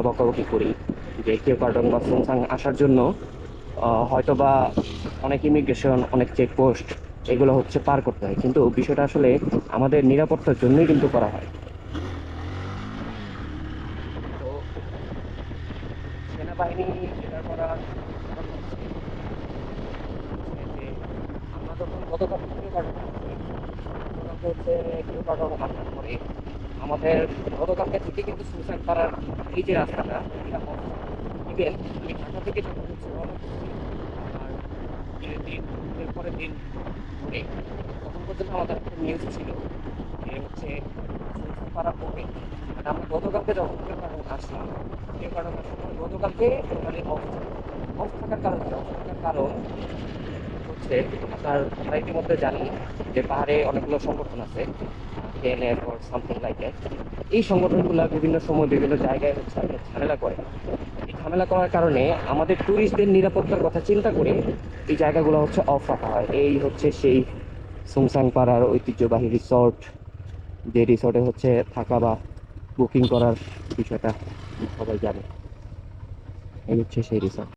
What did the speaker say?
বকাবকি করি যে কেউ কার্টন বা সুমসাং আসার জন্য হয়তো বা অনেক ইমিগ্রেশন, অনেক চেকপোস্ট এগুলো হচ্ছে পার করতে হয়, কিন্তু বিষয়টা আসলে আমাদের নিরাপত্তার জন্যই কিন্তু করা হয়। তো সেনাবাহিনী এটা করার কারণ হচ্ছে যে আমরা যখন গতকাল কেউ কার্টন আসছি, গতকালকে হচ্ছে কেউ কার্টন আসার পরে আমাদের গতকালকে থেকে কিন্তু সুইসাইড করার এই যে রাস্তাটা, এটা ইভেন আমি ঢাকা থেকে যখন হচ্ছে রওনা করছি আর দিন এরপরের দিন ধরে, তখন পর্যন্ত আমাদের একটা নিউজ ছিল যে হচ্ছে সুইসাইড করা কমে। বাট আমরা গতকালকে যখন কেউ কারণ আসলাম, কেউ কারণ আসার পরে গতকালকে টোটালি অফ অফ থাকার কারণ কি? অফ থাকার কারণ হচ্ছে আমরা ইতিমধ্যে জানি যে পাহাড়ে অনেকগুলো সংগঠন আছে, KNF or something like that. এই সংগঠনগুলো বিভিন্ন সময় বিভিন্ন জায়গায় হচ্ছে আপনার ঝামেলা করে। এই ঝামেলা করার কারণে আমাদের ট্যুরিস্টদের নিরাপত্তার কথা চিন্তা করে এই জায়গাগুলো হচ্ছে অফ রাখা হয়। এই হচ্ছে সেই সুমসাং পাড়ার ঐতিহ্যবাহী রিসর্ট, যে রিসর্টে হচ্ছে থাকা বা বুকিং করার বিষয়টা সবাই জানে। এই হচ্ছে সেই রিসর্ট।